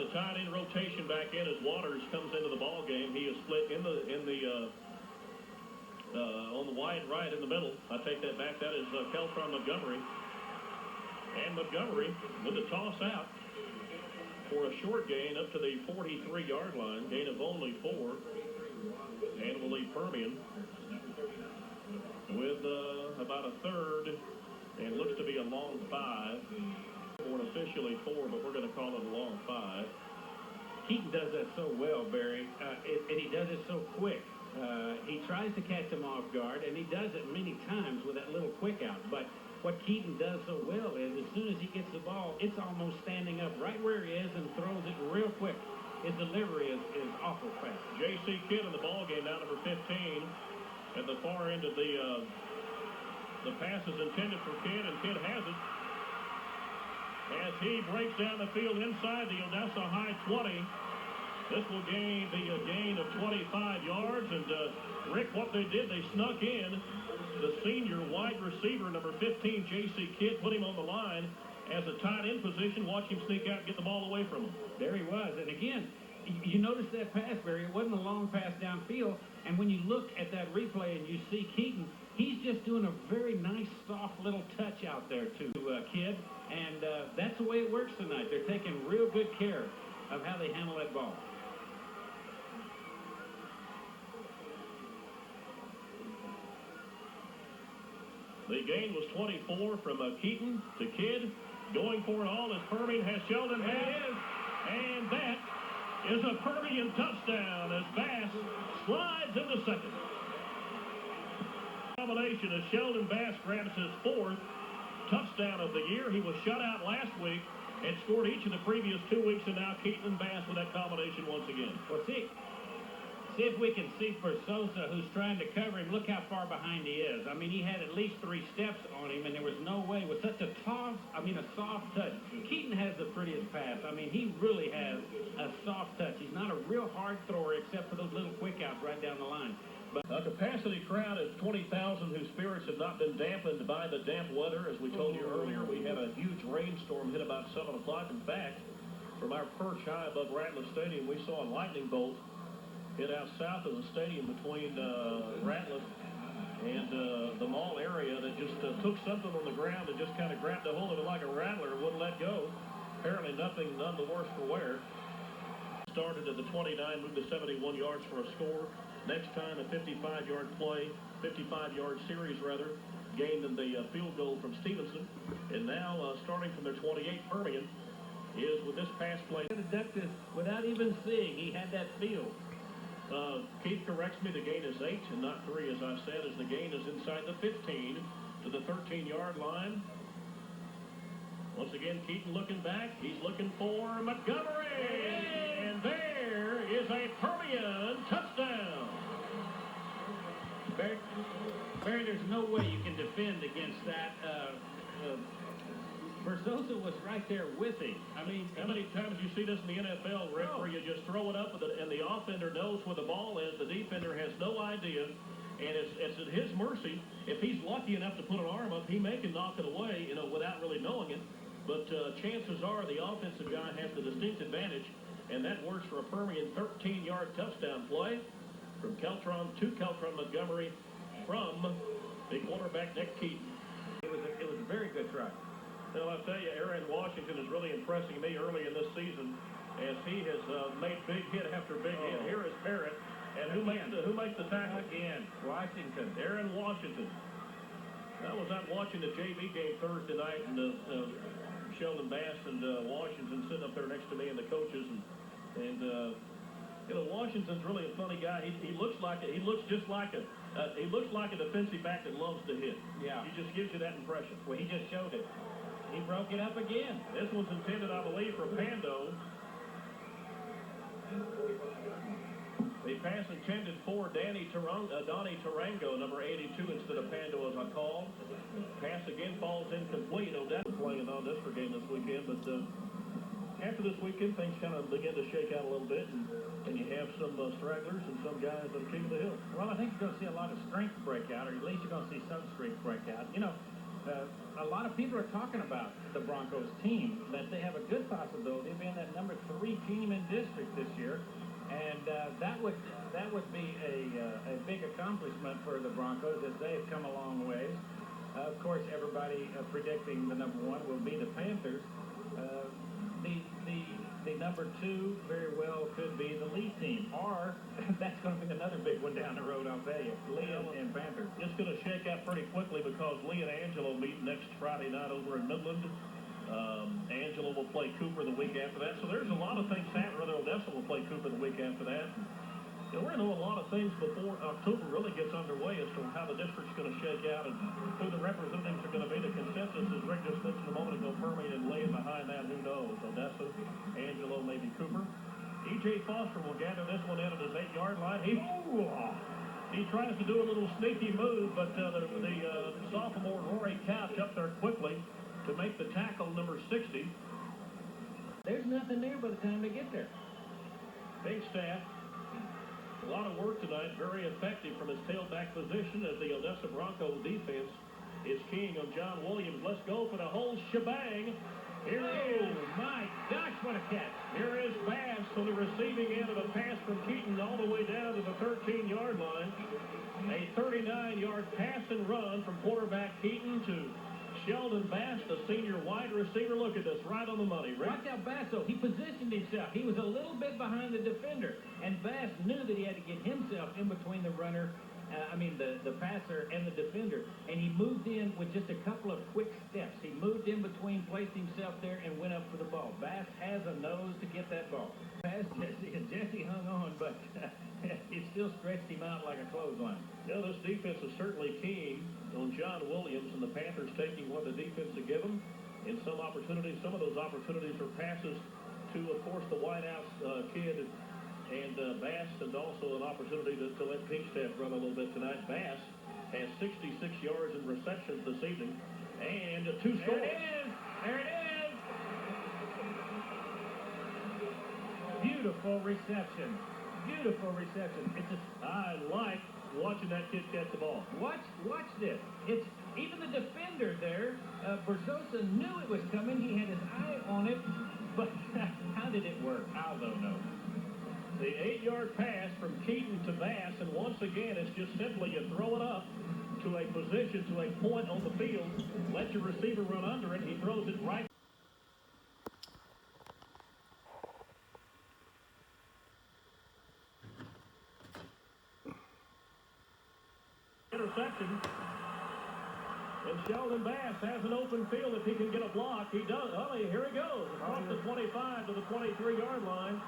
the tight end rotation back in as Waters comes into the ball game. He is split on the wide right in the middle. I take that back. That is Keltron Montgomery. And Montgomery with the toss out for a short gain up to the 43-yard line. Gain of only 4. And will leave Permian with about a third. And looks to be a long 5. Or officially 4, but we're going to call it a long 5. Keaton does that so well, Barry, and he does it so quick. He tries to catch him off guard, and he does it many times with that little quick out. But what Keaton does so well is as soon as he gets the ball, it's almost standing up right where he is and throws it real quick. His delivery is awful fast. J.C. Kidd in the ball game now, number 15. At the far end of the pass is intended for Kidd, and Kidd has it. As he breaks down the field inside the Odessa High 20. This will be a gain of 25 yards. And, Rick, what they did, they snuck in the senior wide receiver, number 15, J.C. Kidd, put him on the line as a tight end position. Watch him sneak out and get the ball away from him. There he was. And, again, you notice that pass, Barry. It wasn't a long pass downfield. And when you look at that replay and you see Keaton, he's just doing a very nice, soft little touch out there to Kidd. And that's the way it works tonight. They're taking real good care of how they handle that ball. The gain was 24 from Keaton to Kidd. Going for it all as Permian has Sheldon Bass. And that is a Permian touchdown as Bass slides into second. Combination as Sheldon Bass grabs his 4th touchdown of the year. He was shut out last week and scored each of the previous 2 weeks, and now Keaton and Bass with that combination once again. Well, see if we can see for Sosa, who's trying to cover him. Look how far behind he is. I mean, he had at least 3 steps on him, and there was no way with such a soft touch. Keaton has the prettiest pass. I mean, he really has a soft touch. He's not a real hard thrower except for those little quick outs right down the line. But a capacity crowd of 20,000 whose spirits have not been dampened by the damp weather. As we told you earlier, we had a huge rainstorm hit about 7 o'clock. In fact, from our perch high above Ratliff Stadium, we saw a lightning bolt hit out south of the stadium between Ratliff and the mall area that just took something on the ground and just kind of grabbed a hold of it like a rattler and wouldn't let go. Apparently none the worse for wear. Started at the 29, moved to 71 yards for a score. Next time, a 55-yard play, 55-yard series, rather, gained in the field goal from Stevenson. And now, starting from their 28, Permian is with this pass play. Deducted without even seeing. He had that field. Keith corrects me. The gain is 8 and not 3, as I said, as the gain is inside the 15 to the 13-yard line. Once again, Keaton looking back. He's looking for Montgomery. And there is a Permian touchdown. Barry, there's no way you can defend against that. Versosa was right there with him. I mean, how many times you see this in the NFL, Rick, where you just throw it up and the offender knows where the ball is, the defender has no idea, and it's at his mercy. If he's lucky enough to put an arm up, he may can knock it away, without really knowing it. But chances are the offensive guy has the distinct advantage, and that works for a Permian 13-yard touchdown play from Keltron to Keltron Montgomery from the quarterback Nick Keaton. It was a very good try. Well, I'll tell you, Aaron Washington is really impressing me early in this season as he has made big hit after big hit. Here is Barrett, and who makes the tackle? Again, Washington. Aaron Washington. I was out watching the JV game Thursday night, and Sheldon Bass and Washington sitting up there next to me and the coaches, and Washington's really a funny guy. He looks just like a defensive back that loves to hit. Yeah, he just gives you that impression. Well, he just showed it. He broke it up again. This one's intended, I believe, for Pando. The pass intended for Donnie Tarango, number 82, instead of Pando, as I call. Pass again falls incomplete. Odessa playing on this for game this weekend, but after this weekend, things kind of begin to shake out a little bit, and you have some stragglers and some guys that are king of the hill. Well, I think you're going to see a lot of strength break out, or at least you're going to see some strength break out. a lot of people are talking about the Broncos team, that they have a good possibility of being that number 3 team in district this year, and that would be a big accomplishment for the Broncos as they have come a long ways. Of course, everybody predicting the number 1 will be the Panthers. The number 2 very well could be the Lee team, or that's going to be another big one down the road, I'll tell you. Lee and Panthers. It's going to shake out pretty quickly because Lee and Angelo meet next Friday night over in Midland. Angelo will play Cooper the week after that. So there's a lot of things happening. Rather, Odessa will play Cooper the week after that. And we're going to know a lot of things before October really gets underway as to how the district's going to shake out and who the representatives are going to be. The consensus, as Rick just mentioned a moment ago, Permian and Lee, and behind that, who knows? Odessa, Angelo, maybe Cooper. E.J. Foster will gather this one in at his 8-yard line. He tries to do a little sneaky move, but the sophomore Rory Couch up there quickly to make the tackle, number 60. There's nothing there by the time they get there. Big staff. A lot of work tonight, very effective from his tailback position as the Odessa Bronco defense is keying on John Williams. Let's go for the whole shebang. Here Oh, my gosh, what a catch. Here is Bass on the receiving end of a pass from Keaton all the way down to the 13-yard line. A 39-yard pass and run from quarterback Keaton to Sheldon Bass, the senior wide receiver. Look at this, right on the money, Rick. Watch out, Bass, though. He positioned himself. He was a little bit behind the defender, and Bass knew that he had to get himself in between the runner, the passer and the defender, and he moved in with just a couple of quick steps. He moved in between, placed himself there, and went up for the ball. Bass has a nose to get that ball. Pass Jesse, and Jesse hung on, but it still stretched him out like a clothesline. Yeah, this defense is certainly keen on John Williams, and the Panthers taking what the defense will give them in some opportunities. Some of those opportunities are passes to, of course, the Whitehouse kid and Bass, and also an opportunity to let Pinkstaff run a little bit tonight. Bass has 66 yards in receptions this evening, and 2 scores. There it is! There it is! Beautiful reception. Beautiful reception. It's just, I like watching that kid catch the ball. watch this. It's even the defender there. Berzosa knew it was coming. He had his eye on it, but how did it work? I don't know. The 8-yard pass from Keaton to Bass, and once again, it's just simply you throw it up to a position, to a point on the field, let your receiver run under it, he throws it right. Interception. And Sheldon Bass has an open field if he can get a block. He does. Oh, here he goes. Across the 25 to the 23-yard line.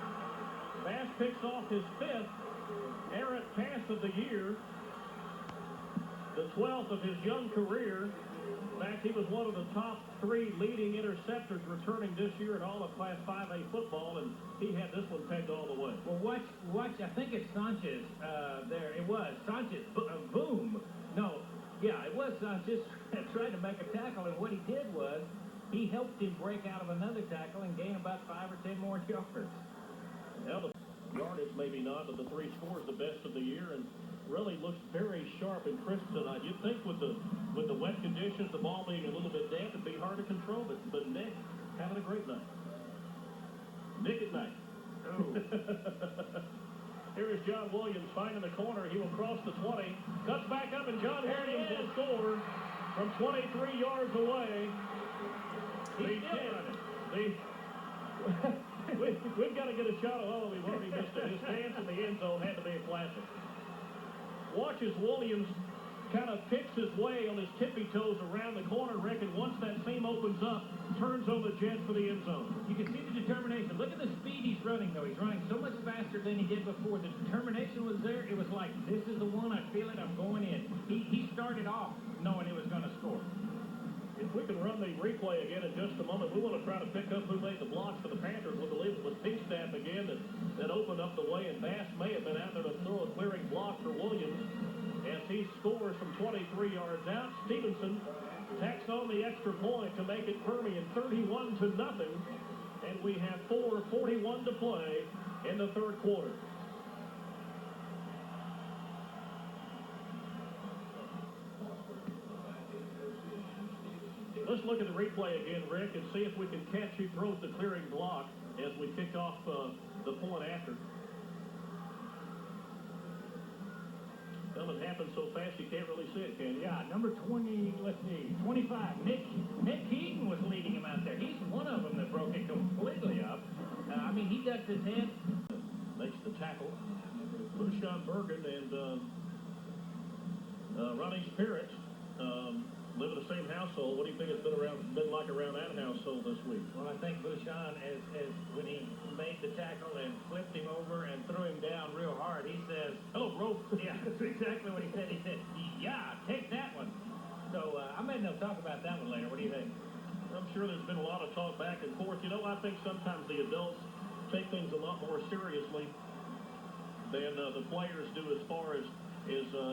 Bass picks off his 5th errant pass of the year, the 12th of his young career. In fact, he was one of the top 3 leading interceptors returning this year in all of Class 5A football, and he had this one pegged all the way. Well, watch. I think it's Sanchez. There it was. Sanchez. Boom. No. Yeah, it was Sanchez tried to make a tackle, and what he did was he helped him break out of another tackle and gain about 5 or 10 more yards. Now the yardage maybe not, but the 3 scores the best of the year, and really looks very sharp and crisp tonight. You'd think with the wet conditions, the ball being a little bit damp, it'd be hard to control, but Nick having a great night. Nick at night. Oh. Here is John Williams finding the corner. He will cross the 20, cuts back up, and John Williams will score from 23 yards away. He's We've got to get a shot of all we've already missed it. His dance in the end zone had to be a classic. Watch as Williams kind of picks his way on his tippy toes around the corner, Rick, and once that seam opens up, turns on the jet for the end zone. You can see the determination. Look at the speed he's running, though. He's running so much faster than he did before. The determination was there. It was like, this is the one. I feel it. I'm going in. He started off knowing he was going to score. If we can run the replay again in just a moment, we want to try to pick up who made the blocks for the Panthers. We believe it was Pinkstaff again that opened up the way, and Bass may have been out there to throw a clearing block for Williams as he scores from 23 yards out. Stevenson tacks on the extra point to make it Permian 31-0, and we have 4:41 to play in the third quarter. Let's look at the replay again, Rick, and see if we can catch who throws the clearing block as we kick off the point after. It happens so fast you can't really see it, can you? Yeah, number 20, let's see, 25. Nick Keaton was leading him out there. He's one of them that broke it completely up. I mean, he ducked his head. Makes the tackle. Bushan Bergen and Ronnie Parrott live in the same household. What do you think it's been like around that household this week? Well, I think Bushan, as when he made the tackle and flipped him over and threw him down real hard, he says, "Hello, bro." Yeah, that's exactly what he said. He said, "Yeah, take that one." So I may know talk about that one later. What do you think? I'm sure there's been a lot of talk back and forth. You know, I think sometimes the adults take things a lot more seriously than the players do as far as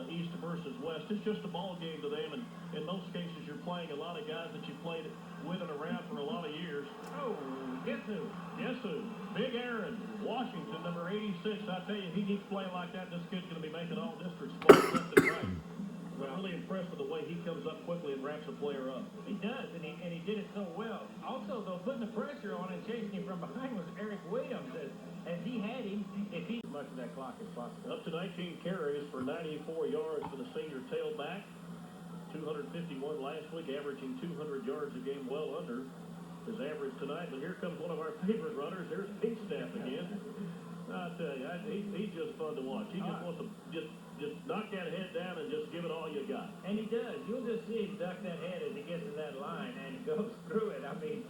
east versus west. It's just a ball game to them, and in most cases you're playing a lot of guys that you played with and around for a lot of years. Oh, guess who? Guess who? Big Aaron, Washington, number 86. I tell you, he keeps playing like that, this kid's going to be making all districts play left and right. I'm really impressed with the way he comes up quickly and wraps a player up. He does, and he did it so well. Also, though, putting the pressure on and chasing him from behind was Eric Williams. As he had him, if he much of that clock as possible. Up to 19 carries for 94 yards for the senior tailback. 251 last week, averaging 200 yards a game, well under his average tonight. But here comes one of our favorite runners. There's Pinkstaff again. I tell you, he's just fun to watch. He just wants to just knock that head down and just give it all you got. And he does. You'll just see him duck that head as he gets to that line, and he goes through it. I mean,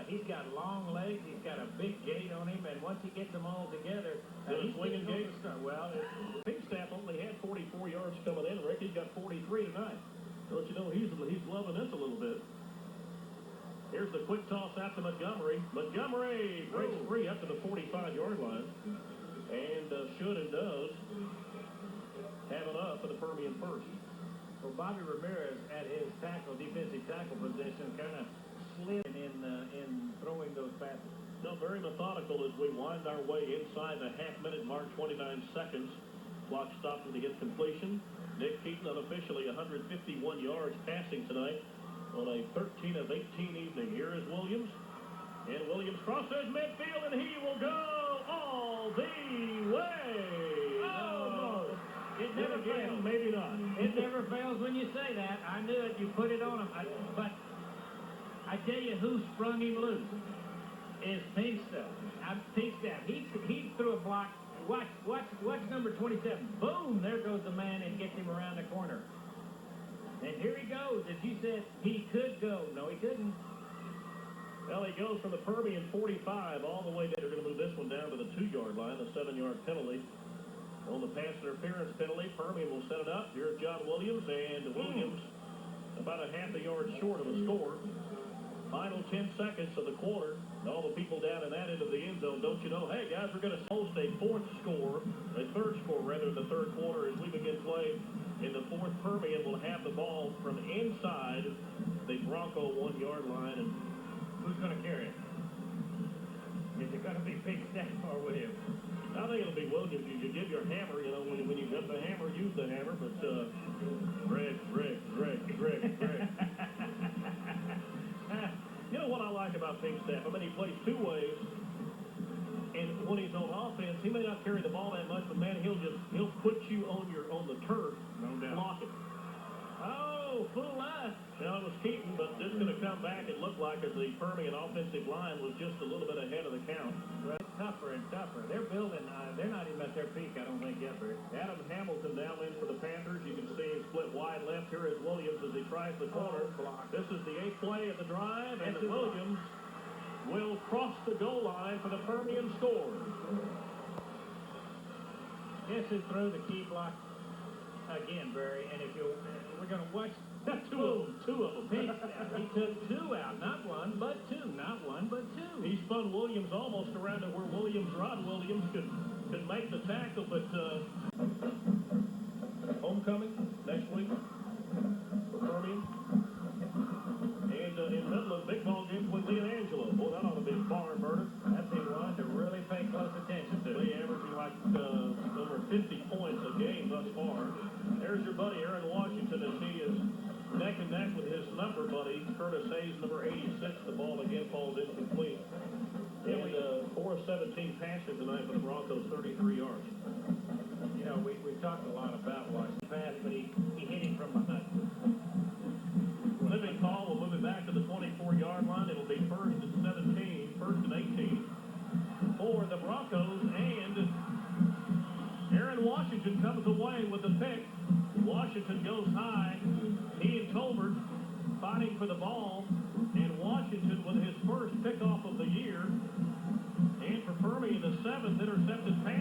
he's got long legs. He's got a big gait on him, and once he gets them all together, he's swinging gait. Well, Pinkstaff only had 44 yards coming in. Rick, he's got 43 tonight. Don't you know he's loving this a little bit. Here's the quick toss out to Montgomery. Montgomery breaks free up to the 45-yard line, and should and does have it up for the Permian first. Well, Bobby Ramirez at his defensive tackle position, kind of slid in throwing those passes. No, very methodical as we wind our way inside the half-minute mark, 29 seconds. Clock stopping to get completion. Nick Keaton unofficially 151 yards passing tonight on a 13 of 18 evening. Here is Williams. And Williams crosses midfield, and he will go all the way. Oh, no. It never fails. Maybe not. It never fails when you say that. I knew it. You put it on him. But I tell you who sprung him loose is Pinkstaff. Pinkstaff. He threw a block. Watch number 27. Boom! There goes the man and gets him around the corner. And here he goes. As you said, he could go. No, he couldn't. Well, he goes from the Permian 45 all the way down. They're going to move this one down to the 2-yard line, the 7-yard penalty. On the pass interference penalty, Permian will set it up. Here's John Williams, and Williams about a half a yard short of a score. Final 10 seconds of the quarter. And all the people down in that end of the end zone, don't you know, hey, guys, we're going to host a third score, in the third quarter as we begin play in the fourth. Permian will have the ball from inside the Bronco 1-yard line. And who's going to carry it? Is it going to be Pinkstaff or Williams? I think it'll be Williams. You give your hammer, you know, when you got the hammer, use the hammer. But Greg. You know what I like about Pinkstaff? I mean, he plays two ways, and when he's on offense, he may not carry the ball that much, but man, he'll put you on the turf, blocking. Oh, fool us! Now it was Keaton, but this is going to come back. It looked like as the Permian offensive line was just a little bit ahead of the count. Well, it's tougher and tougher. They're building. They're not even at their peak, I don't think, yet, Rick. Adam Hamilton down in for the Panthers. You can see him split wide left. Here is Williams as he tries the corner. This is the 8th play of the drive, and Williams will cross the goal line for the Permian score. Guess who threw the key block again, Barry? And if we're going to watch two of them. He took 2 out, not 1, but 2. Not 1, but 2. He spun Williams almost around to where Rod Williams could make the tackle, but homecoming next week for Permian. And in Midland, big ball game with Lee and Angelo. Boy, that ought to be a barn burner. That'd be one to really pay close attention to. Lee averaging like over 50 points a game thus far. There's your buddy Aaron Washington as he is neck and neck with his number buddy, Curtis Hayes, number 86. The ball again falls incomplete. And 4 of 17 passing tonight for the Broncos, 33 yards. You know, we've talked a lot about Washington pass, but he hit him from behind. Living call will move it back to the 24-yard line. It'll be first and 17, first and 18 for the Broncos. And Aaron Washington comes away with the pick. Washington goes high. He and Tolbert fighting for the ball. And Washington with his first pickoff of the year. And for Permian, the 7th intercepted pass.